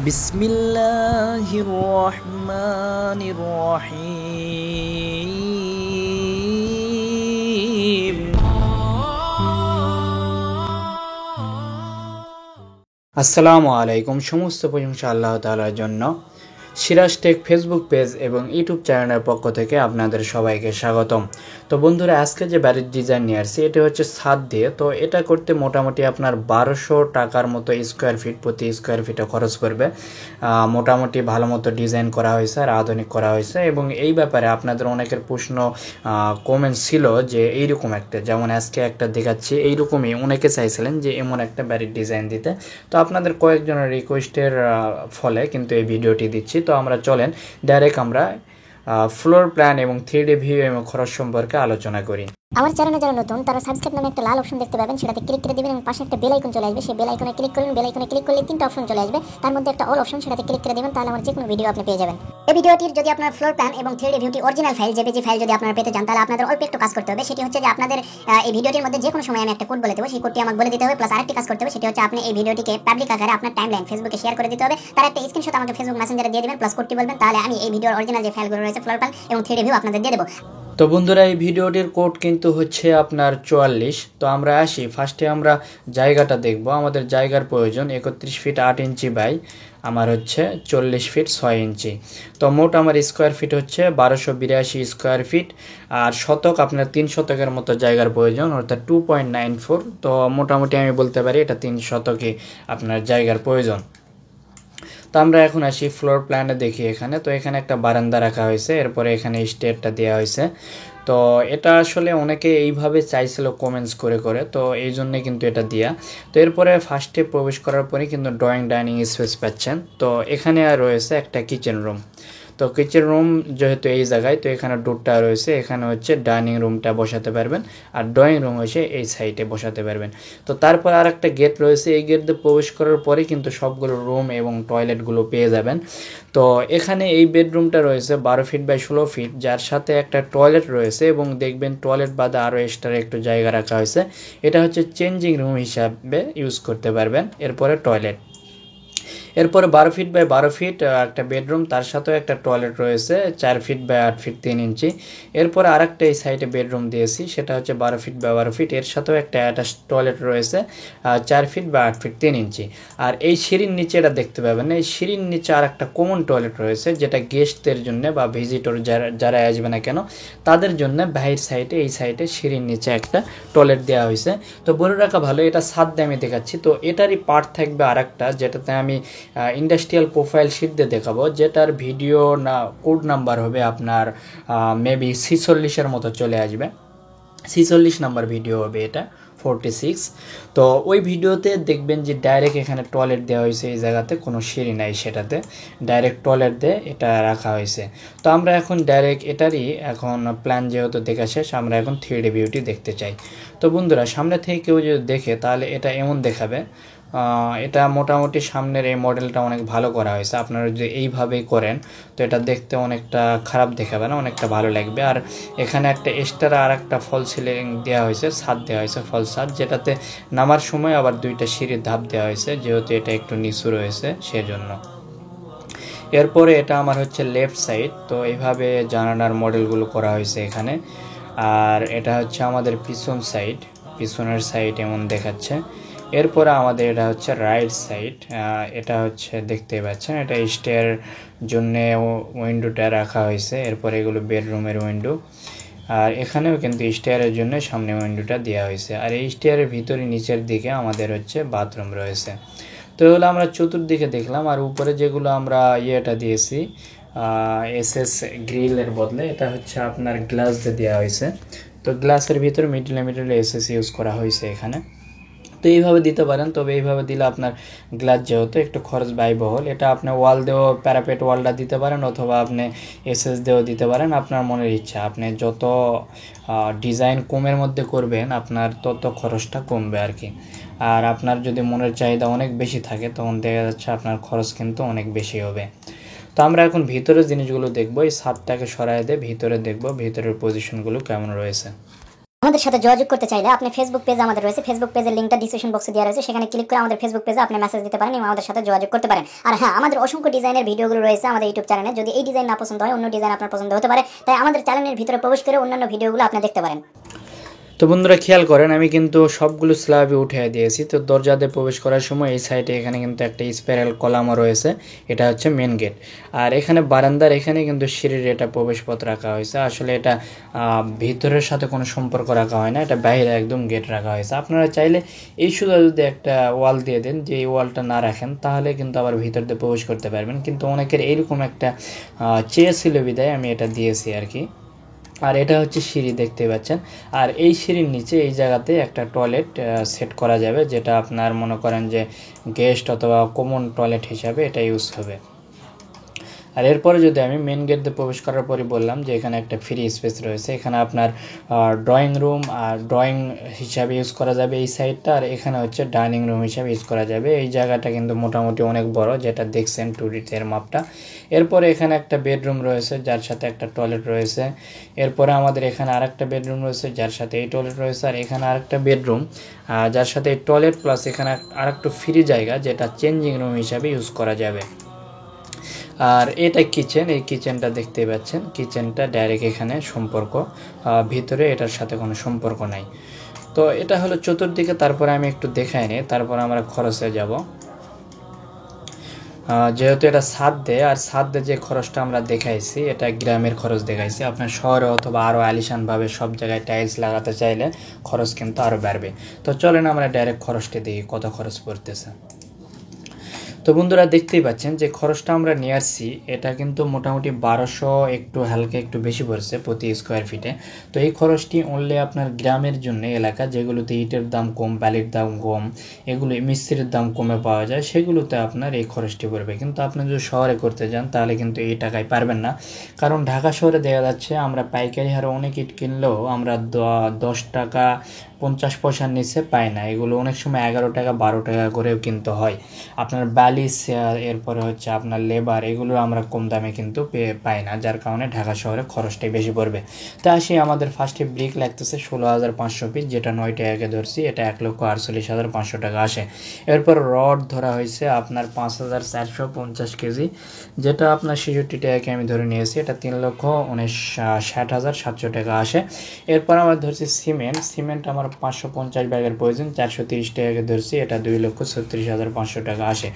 বিসমিল্লাহির রহমানির রহিম। আসসালামু আলাইকুম। সমস্ত প্রশংসা আল্লাহ তাআলার জন্য। সিরাজ টেক ফেসবুক পেজ এবং ইউটিউব চ্যানেলের পক্ষ থেকে আপনাদের সবাইকে স্বাগতম। তো বন্ধুরা, আজকে যে বাড়ির ডিজাইন নিয়ে আসছি এটা হচ্ছে ছাদ দিয়ে। তো এটা করতে মোটামুটি আপনার 1200 টাকার মতো স্কোয়ার ফিট, প্রতি স্কোয়ার ফিটে খরচ পড়বে। মোটামুটি ভালো মতো ডিজাইন করা হয়েছে আর আধুনিক করা হয়েছে। এবং এই ব্যাপারে আপনাদের অনেকের প্রশ্ন কমেন্ট ছিল যে এইরকম একটা, যেমন আজকে একটা দেখাচ্ছি এইরকমই অনেকে চাইছিলেন যে এমন একটা বাড়ির ডিজাইন দিতে। তো আপনাদের কয়েকজনের রিকোয়েস্টের ফলে কিন্তু এই ভিডিওটি দিচ্ছি। তো আমরা চলেন ডাইরেক্ট আমরা ফ্লোর প্ল্যান এবং 3D ভিউ এবং খরচ সম্পর্কে আলোচনা করি। আমার চ্যানেলে যারা নতুন তারা সাবস্ক্রাইব নামে একটা লাল অপশন দেখতে পাবেন, সেটাতে ক্লিক করে দিবেন এবং পাশে একটা বেল আইকন চলে আসবে। সেই বেল আইকনে ক্লিক করুন। বেল আইকনে ক্লিক করলে তিনটা অপশন চলে আসবে, তার মধ্যে একটা অল অপশন, সেটাতে ক্লিক করে দিবেন, তাহলে আমার যে কোনো ভিডিও আপনি পেয়ে যাবেন। এই ভিডিওটির যদি আপনার ফ্লোর প্ল্যান এবং 3D ভিউটি অরিজিনাল ফাইল, জেপিজি ফাইল যদি আপনারা পেতে চান, তাহলে আপনাদের অল্প একটু কাজ করতে হবে। সেটি হচ্ছে যে আপনাদের এই ভিডিওটির মধ্যে যে কোনো সময় আমি একটা কোড বলে দেবো, সেই কোডটি আমাকে বলে দিতে হবে। প্লাস আরেকটি কাজ করতে হবে, সেটি হচ্ছে আপনি এই ভিডিওটিকে পাবলিক আকারে আপনার টাইমলাইন ফেসবুকে শেয়ার করে দিতে হবে। তার একটা স্ক্রিনশট আমাকে ফেসবুক মেসেঞ্জারে দিয়ে দিবেন, প্লাস কোডটি বলবেন, তাহলে আমি এই ভিডিওর অরিজিনাল যে ফাইলগুলো রয়েছে ফ্লোর প্ল্যান এবং 3D ভিউ আপনাদের দিয়ে দেবো। তো বন্ধুরা, এই ভিডিওটির কোড কিন্তু হচ্ছে আপনার 44। তো আমরা আসি, ফার্স্টে আমরা জায়গাটা দেখব। আমাদের জায়গার প্রয়োজন 31 ফিট 8 ইঞ্চি বাই আমার হচ্ছে 40 ফিট 6 ইঞ্চি। তো মোট আমার স্কোয়ার ফিট হচ্ছে 1282 স্কোয়ার ফিট। আর শতক আপনার 3 শতকের মতো জায়গার প্রয়োজন, অর্থাৎ 2.94। তো মোটামুটি আমি বলতে পারি এটা 3 শতকে আপনার জায়গার প্রয়োজন। তো আমরা এখন আসি ফ্লোর প্ল্যানে দেখি এখানে। তো এখানে একটা বারান্দা রাখা হয়েছে, এরপরে এখানে স্টেয়ারটা দেওয়া হয়েছে। তো এটা আসলে অনেকে এইভাবে চাইছিল কমেন্টস করে করে, তো এই জন্যে কিন্তু এটা দিয়া। তো এরপরে ফার্স্টে প্রবেশ করার পরে কিন্তু ড্রয়িং ডাইনিং স্পেস পাচ্ছেন। তো এখানে রয়েছে একটা কিচেন রুম। তো কিচেন রুম যেহেতু এই জায়গায়, তো এখানে ডোরটা রয়েছে, এখানে হচ্ছে ডাইনিং রুমটা বসাতে পারবেন, আর ড্রয়িং রুম হচ্ছে এই সাইডে বসাতে পারবেন। তো তারপর আর একটা গেট রয়েছে, এই গেট দিয়ে প্রবেশ করার পরে কিন্তু সবগুলো রুম এবং টয়লেটগুলো পেয়ে যাবেন। তো এখানে এই বেডরুমটা রয়েছে 12 ফিট বাই 16 ফিট, যার সাথে একটা টয়লেট রয়েছে, এবং দেখবেন টয়লেট বাদে আরও এক্সট্রা একটু জায়গা রাখা হয়েছে। এটা হচ্ছে চেঞ্জিং রুম হিসাবে ইউজ করতে পারবেন। এরপরে টয়লেট, এরপরে 12 ফিট বাই 12 ফিট একটা বেডরুম, তার সাথেও একটা টয়লেট রয়েছে 4 ফিট বাই 8 ফিট 3 ইঞ্চি। এরপরে আরেকটা এই সাইডে বেডরুম দিয়েছি, সেটা হচ্ছে 12 ফিট বাই 12 ফিট, এর সাথেও একটা অ্যাটাচ টয়লেট রয়েছে 4 ফিট বাই 8 ফিট 3 ইঞ্চি। আর এই সিঁড়ির নিচে এটা দেখতে পাবেন, এই সিঁড়ির নিচে আর একটা কমন টয়লেট রয়েছে, যেটা গেস্টদের জন্য বা ভিজিটর যারা আসবে না কেন তাদের জন্য বাইরের সাইডে, এই সাইডে সিঁড়ির নিচে একটা টয়লেট দেওয়া হয়েছে। তো বলে রাখা ভালো, এটা ছাদ দিয়ে আমি দেখাচ্ছি। তো এটারই পার্ট থাকবে আরেকটা, যেটাতে আমি ইন্ডাস্ট্রিয়াল প্রোফাইল শিট দিয়ে দেখাবো, যেটার ভিডিও না কোড নাম্বার হবে আপনার মেবি 46-এর মতো চলে আসবে। 46 নাম্বার ভিডিও হবে এটা, 46। তো ওই ভিডিওতে দেখবেন যে ডাইরেক্ট এখানে টয়লেট দেওয়া হয়েছে, এই জায়গাতে কোনো সিঁড়ি নাই, সেটাতে ডাইরেক্ট টয়লেট দিয়ে এটা রাখা হয়েছে। তো আমরা এখন ডাইরেক্ট এটারই এখন প্ল্যান যেহেতু দেখা শেষ, আমরা এখন 3D ভিউটি দেখতে চাই। তো বন্ধুরা, সামনে থেকে কেউ যদি দেখে তাহলে এটা এমন দেখাবে। এটা মোটামুটি সামনের এই মডেলটা অনেক ভালো করা হয়েছে। আপনারা যদি এইভাবেই করেন তো এটা দেখতে অনেকটা খারাপ দেখাবে না, অনেকটা ভালো লাগবে। আর এখানে একটা এক্সট্রা আর একটা ফল সিলিং দেওয়া হয়েছে, ছাদ দেওয়া হয়েছে, ফল ছাদ, যেটাতে নামার সময় আবার 2টা সিঁড়ির ধাপ দেওয়া হয়েছে, যেহেতু এটা একটু নিচু রয়েছে সেজন্য। এরপরে এটা আমার হচ্ছে লেফট সাইড। তো এইভাবে জানালার মডেলগুলো করা হয়েছে এখানে। আর এটা হচ্ছে আমাদের পিছন সাইড, পিছনের সাইড এমন দেখাচ্ছে। এরপরে আমাদের এটা হচ্ছে রাইট সাইড, এটা হচ্ছে দেখতে পাচ্ছেন, এটা স্টেয়ার জন্য উইন্ডোটা রাখা হয়েছে। এরপরে এগুলো বেডরুমের উইন্ডো, আর এখানেও কিন্তু স্টেয়ারের জন্য সামনে উইন্ডোটা দেওয়া হয়েছে। আর এই স্টেয়ারের ভিতরে নিচের দিকে আমাদের হচ্ছে বাথরুম রয়েছে। তো এগুলো আমরা চতুর্দিকে দেখলাম। আর উপরে যেগুলো আমরা ইয়েটা দিয়েছি এসএস গ্রিলের বদলে, এটা হচ্ছে আপনার গ্লাস দিয়ে দেওয়া হয়েছে। তো গ্লাসের ভিতরে মিডলে এসএস ইউজ করা হয়েছে এখানে। তো এইভাবে দিতে পারেন, তবে এইভাবে দিলে আপনার গ্লাস যেহেতু একটু খরচ ব্যয়বহুল। এটা আপনি ওয়াল দিয়েও প্যারাপেট ওয়ালটা দিতে পারেন, অথবা আপনি এসএস দিয়েও দিতে পারেন, আপনার মনের ইচ্ছা। আপনি যত ডিজাইন কমের মধ্যে করবেন আপনার তত খরচটা কমবে আর কি। আর আপনার যদি মনের চাহিদা অনেক বেশি থাকে তখন দেখা যাচ্ছে আপনার খরচ কিন্তু অনেক বেশি হবে। তো আমরা এখন ভিতরের জিনিসগুলো দেখবো, এই ছাদটাকে সরাই দিয়ে ভিতরে দেখবো ভিতরের পজিশনগুলো কেমন রয়েছে। আমাদের সাথে যোগাযোগ করতে চাইলে আপনি ফেসবুক পেজ আমাদের রয়েছে, ফেসবুক পেজের লিঙ্কটা ডিসক্রিপশন বক্সে দেওয়া রয়েছে, সেখানে ক্লিক করে আমাদের ফেসবুক পেজে আপনি মেসেজ দিতে পারেন এবং আমাদের সাথে যোগাযোগ করতে পারেন। আর হ্যাঁ, আমাদের অসংখ্য ডিজাইনের ভিডিওগুলো রয়েছে আমাদের ইউটিউব চ্যানেলে। যদি এই ডিজাইন না পছন্দ হয়, অন্য ডিজাইন আপনার পছন্দ হতে পারে, তাই আমাদের চ্যানেলের ভিতরে প্রবেশ করে অন্যান্য ভিডিওগুলো আপনি দেখতে পারেন। তো বন্ধুরা খেয়াল করেন, আমি কিন্তু সবগুলো স্ল্যাবে উঠিয়ে দিয়েছি। তো দরজাতে প্রবেশ করার সময় এই সাইডে এখানে কিন্তু একটা স্পাইরাল কলামও রয়েছে, এটা হচ্ছে মেন গেট। আর এখানে বারান্দার এখানে কিন্তু সিঁড়ির এটা প্রবেশপথ রাখা হয়েছে। আসলে এটা ভিতরের সাথে কোনো সম্পর্ক রাখা হয় না, এটা বাইরে একদম গেট রাখা হয়েছে। আপনারা চাইলে এই শুধু যদি একটা ওয়াল দিয়ে দেন, যে এই ওয়ালটা না রাখেন, তাহলে কিন্তু আবার ভিতর দিয়ে প্রবেশ করতে পারবেন। কিন্তু অনেকের এইরকম একটা চেয়েছিল বিদায় আমি এটা দিয়েছি আর কি। আর এটা হচ্ছে সিঁড়ি, দেখতে পাচ্ছেন। আর এই সিঁড়ির নিচে এই জায়গাতে একটা টয়লেট সেট করা যাবে, যেটা আপনার মনে করেন যে গেস্ট অথবা কমন টয়লেট হিসাবে এটা ইউজ হবে। আর এরপরে যদি আমি মেন গেট দিয়ে প্রবেশ করার পরে বললাম যে এখানে একটা ফ্রি স্পেস রয়েছে, এখানে আপনার ড্রয়িং রুম আর ড্রয়িং হিসাবে ইউজ করা যাবে এই সাইডটা, আর এখানে হচ্ছে ডাইনিং রুম হিসাবে ইউজ করা যাবে। এই জায়গাটা কিন্তু মোটামুটি অনেক বড়, যেটা দেখছেন 2D এর মাপটা। এরপরে এখানে একটা বেডরুম রয়েছে যার সাথে একটা টয়লেট রয়েছে। এরপরে আমাদের এখানে আরেকটা বেডরুম রয়েছে যার সাথে এই টয়লেট রয়েছে, আর এখানে আরেকটা বেডরুম যার সাথে এই টয়লেট প্লাস এখানে আরেকটু ফ্রি জায়গা, যেটা চেঞ্জিং রুম হিসাবে ইউজ করা যাবে। আর এটা কিচেন, এই কিচেনটা দেখতে পাচ্ছেন, কিচেনটা ডাইরেক্ট এখানে সম্পর্ক, ভিতরে এটার সাথে কোনো সম্পর্ক নাই। তো এটা হলো চতুর্দিকে। তারপরে আমি একটু দেখাই নিই, তারপরে আমরা খরচে যাব। যেহেতু এটা ছাদ দেয়, আর ছাদ দিয়ে যে খরচটা আমরা দেখাইছি এটা গ্রামের খরচ দেখাইছি। আপনার শহরে অথবা আরও আলিশানভাবে সব জায়গায় টাইলস লাগাতে চাইলে খরচ কিন্তু আরও বাড়বে। তো চলেন আমরা ডাইরেক্ট খরচটা দেখি কত খরচ পড়তেছে। তো বন্ধুরা দেখতেই পাচ্ছেন যে খরচটা আমরা নিয়ে আসছি, এটা কিন্তু মোটামুটি 1200, একটু হালকা একটু বেশি পড়ছে প্রতি স্কোয়ার ফিটে। তো এই খরচটি অনলি আপনার গ্রামের জন্য, এলাকা যেগুলোতে ইটের দাম কম, বালির দাম কম, এগুলো মিস্ত্রির দাম কমে পাওয়া যায়, সেগুলোতে আপনার এই খরচটি পড়বে। কিন্তু আপনি যদি শহরে করতে যান তাহলে কিন্তু এই টাকায় পারবেন না, কারণ ঢাকা শহরে দেখা যাচ্ছে আমরা পাইকারি হারে অনেক ইট কিনলেও আমরা 10 টাকা 50 পয়সার নিচে পাই না। এগুলো অনেক সময় 11 টাকা 12 টাকা করেও কিনতে হয়। আপনার বালি, এরপরে হচ্ছে আপনার লেবার, এগুলো আমরা কম দামে কিন্তু পাই না, যার কারণে ঢাকা শহরে খরচটাই বেশি পড়বে। তো আসি, আমাদের ফার্স্টে ব্রিক লাগতেছে 16,500 পিস, যেটা 9 টাকাকে ধরছি, এটা 1,48,500 টাকা আসে। এরপর রড ধরা হয়েছে আপনার 5,450 কেজি, যেটা আপনার 66 টাকাকে আমি ধরে নিয়েছি, এটা 3,60,700 টাকা আসে। এরপর আমরা ধরছি সিমেন্ট আমার 550 ব্যাগের প্রয়োজন, 430 টাকাকে ধরছি, এটা 2,36,500 টাকা আসে।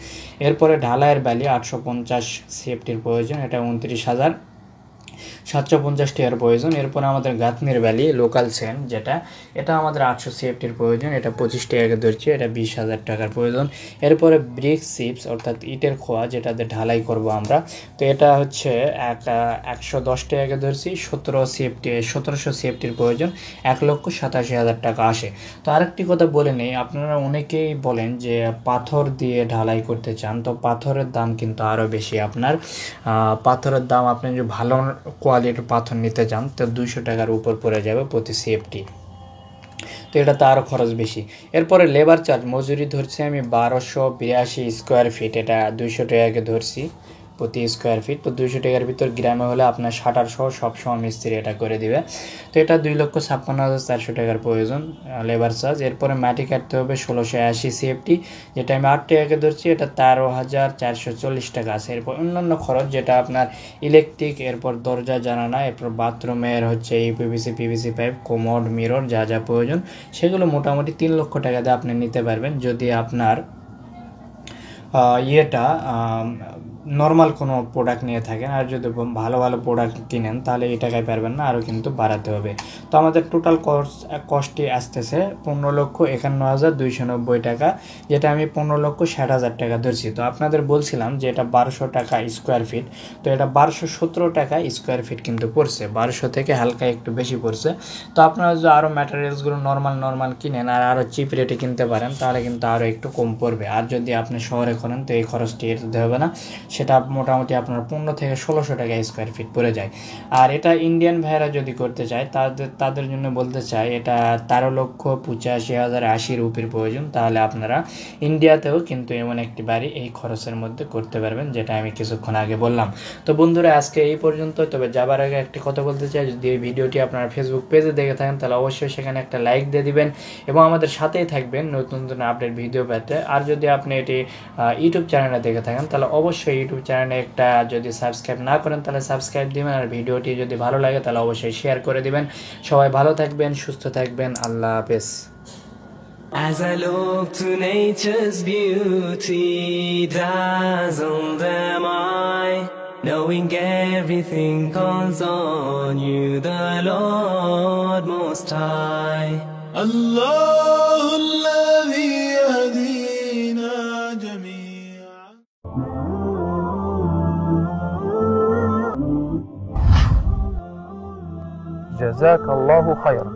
এরপরে ঢালাইয়ের বালি 850 সিএফটির প্রয়োজন, এটা 29,750 টাকার প্রয়োজন। এরপর আমাদের গাঁথনির বালি লোকাল সেন্ট, এটা আমাদের 800 সিএফটির প্রয়োজন, এটা 25 টাকাকে ধরছি, এটা 20,000 টাকার প্রয়োজন। এরপরে ব্রিক চিপস অর্থাৎ ইটের খোয়া, যেটাতে ঢালাই করব আমরা, তো এটা হচ্ছে 110 টাকাকে ধরছি, 1700 সিএফটির প্রয়োজন, 1,87,000 টাকা আসে। তো আরেকটি কথা বলে নেই, আপনারা অনেকেই বলেন যে পাথর দিয়ে ঢালাই করতে চান, তো পাথরের দাম কিন্তু আরও বেশি। আপনার পাথরের দাম, আপনি যদি ভালো কোয়ালিটির পাথর নিতে চান তো 200 টাকার উপর পড়ে যাবে প্রতি সিএফটি, তো এটা তো আরও খরচ বেশি। এরপরে লেবার চার্জ মজুরি ধরছি আমি 1282 স্কোয়ার ফিট, এটা 200 টাকাকে ধরছি প্রতি স্কোয়ার ফিট। তো 200 টাকার ভিতর গ্রামে হলে আপনার শাটার সহ সবসময় মিস্ত্রি এটা করে দিবে। তো এটা 2,56,400 টাকার প্রয়োজন লেবার চার্জ। এরপরে মাটি কাটতে হবে 1680 সিএফটি, যেটা আমি 8 টাকাকে ধরছি, এটা 13,440 টাকা আছে। এরপর অন্যান্য খরচ, যেটা আপনার ইলেকট্রিক, এরপর দরজা জানালা, এরপর বাথরুমের হচ্ছে uPVC PVC pipe, commode, mirror, যা যা প্রয়োজন সেগুলো মোটামুটি 3 লক্ষ টাকা দিয়ে আপনি নিতে পারবেন, যদি আপনার নর্মাল কোনো প্রোডাক্ট নিয়ে থাকেন। আর যদি ভালো ভালো প্রোডাক্ট কিনেন তাহলে এই টাকায় পারবেন না, আরও কিন্তু বাড়াতে হবে। তো আমাদের টোটাল কস্টটি আসতেছে 15,51,290 টাকা, যেটা আমি 15,60,000 টাকা ধরছি। তো আপনাদের বলছিলাম যে এটা 1200 টাকা স্কোয়ার ফিট, তো এটা 1217 টাকা স্কোয়ার ফিট কিন্তু পড়ছে, 1200 থেকে হালকা একটু বেশি পড়ছে। তো আপনারা যদি আরও ম্যাটেরিয়ালসগুলো নর্মাল কিনেন আর আরও চিপ রেটে কিনতে পারেন তাহলে কিন্তু আরও একটু কম পড়বে। আর যদি আপনি শহরে করেন তো এই খরচটি এড়াতে হবে না, সেটা মোটামুটি আপনার 15 থেকে 1600 টাকা স্কোয়ার ফিট পড়ে যায়। আর এটা ইন্ডিয়ান ভাইয়েরা যদি করতে চায় তাদের জন্য বলতে চাই, এটা 13,85,80 রুপির প্রয়োজন। তাহলে আপনারা ইন্ডিয়াতেও কিন্তু এমন একটি বাড়ি এই খরচের মধ্যে করতে পারবেন, যেটা আমি কিছুক্ষণ আগে বললাম। তো বন্ধুরা, আজকে এই পর্যন্ত। তবে যাবার আগে একটি কথা বলতে চাই, যদি এই ভিডিওটি আপনারা ফেসবুক পেজে দেখে থাকেন তাহলে অবশ্যই সেখানে একটা লাইক দিয়ে দিবেন এবং আমাদের সাথেই থাকবেন নতুন নতুন আপডেট ভিডিও পেতে। আর যদি আপনি এটি ইউটিউব চ্যানেলে দেখে থাকেন তাহলে অবশ্যই ইউটিউব চ্যানেলে একটা, যদি সাবস্ক্রাইব না করেন তাহলে সাবস্ক্রাইব দিবেন। আর ভিডিওটি যদি ভালো লাগে তাহলে অবশ্যই শেয়ার করে দিবেন। সবাই ভালো থাকবেন, সুস্থ থাকবেন, আল্লাহ হাফেজ। As I look to nature's beauty, dazzled am I, knowing everything calls on you, the Lord Most High. الله الذي يهدينا جميعا. جزاك الله خيرا.